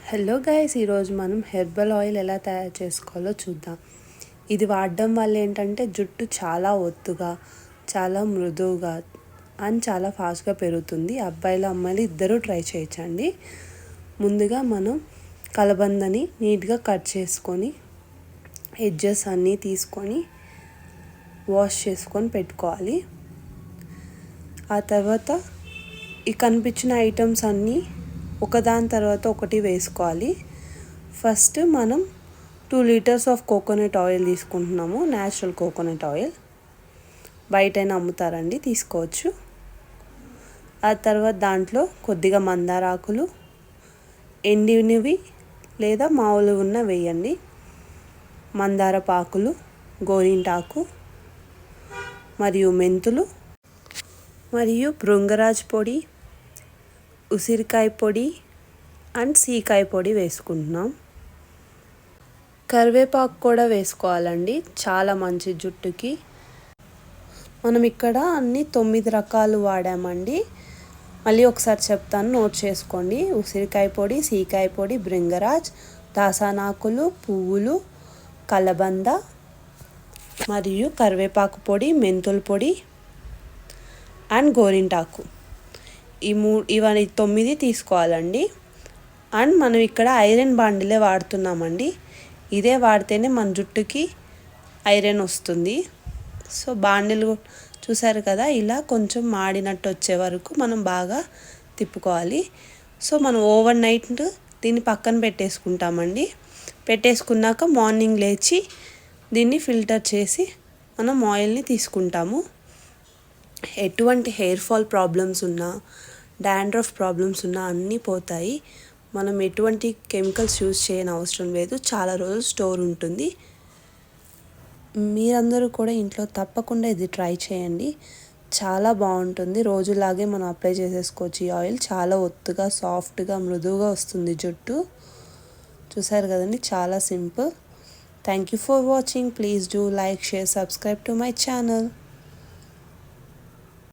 Hello guys, ఈరోజు మనం herbal oil ఎలా తయారు చేసుకోవాలో చూద్దాం. ఇది వాడడం వల్ల ఏంటంటే జుట్టు చాలా ఒత్తుగా, చాలా మృదువుగా అండ్ చాలా ఫాస్ట్గా పెరుగుతుంది. అబ్బాయిలు అమ్మాయిలు ఇద్దరూ ట్రై చేయొచ్చండి. ముందుగా మనం కలబందని నీట్గా కట్ చేసుకొని ఎడ్జెస్ అన్నీ తీసుకొని వాష్ చేసుకొని పెట్టుకోవాలి. ఆ తర్వాత ఈ కనిపించిన ఐటమ్స్ అన్నీ ఒకదాని తర్వాత ఒకటి వేసుకోవాలి. ఫస్ట్ మనం 2 లీటర్స్ ఆఫ్ కోకోనట్ ఆయిల్ తీసుకుంటున్నాము. న్యాచురల్ కోకోనట్ ఆయిల్ బయటైనా అమ్ముతారండి, తీసుకోవచ్చు. ఆ తర్వాత దాంట్లో కొద్దిగా మందారాకులు, ఎండినవి లేదా మామూలుగా ఉన్న వేయండి. మందారపాకులు, గోరింటాకు మరియు మెంతులు మరియు భృంగరాజ్ పొడి, ఉసిరికాయ పొడి అండ్ సీకాయ పొడి వేసుకుంటున్నాం. కరివేపాకు కూడా వేసుకోవాలండి, చాలా మంచి జుట్టుకి. మనం ఇక్కడ అన్ని 9 రకాలు వాడామండి. మళ్ళీ ఒకసారి చెప్తాను, నోట్ చేసుకోండి. ఉసిరికాయ పొడి, సీకాయ పొడి, భృంగరాజ్, దాసానాకులు, పువ్వులు, కలబంద మరియు కరివేపాకు పొడి, మెంతుల పొడి అండ్ గోరింటాకు. ఇవన్నీ 9 తీసుకోవాలండి. అండ్ మనం ఇక్కడ ఐరన్ బాండిలే వాడుతున్నామండి. ఇదే వాడితేనే మన జుట్టుకి ఐరన్ వస్తుంది. సో బాండిలు చూసారు కదా, ఇలా కొంచెం మాడినట్టు వచ్చే వరకు మనం బాగా తిప్పుకోవాలి. సో మనం ఓవర్ నైట్ దీన్ని పక్కన పెట్టేసుకుంటామండి. పెట్టేసుకున్నాక మార్నింగ్ లేచి దీన్ని ఫిల్టర్ చేసి మనం ఆయిల్ని తీసుకుంటాము. ఎటువంటి హెయిర్ ఫాల్ ప్రాబ్లమ్స్ ఉన్నా, డాండ్రఫ్ ప్రాబ్లమ్స్ ఉన్నా అన్నీ పోతాయి. మనం ఎటువంటి కెమికల్స్ యూజ్ చేయని అవసరం లేదు. చాలా రోజులు స్టోర్ ఉంటుంది. మీరందరూ కూడా ఇంట్లో తప్పకుండా ఇది ట్రై చేయండి. చాలా బాగుంటుంది. రోజులాగే మనం అప్లై చేసేసుకోవచ్చు. ఈ ఆయిల్ చాలా ఒత్తుగా, సాఫ్ట్గా, మృదువుగా వస్తుంది జుట్టు. చూసారు కదండి, చాలా simple. Thank you for watching. Please do like, share, subscribe to my channel.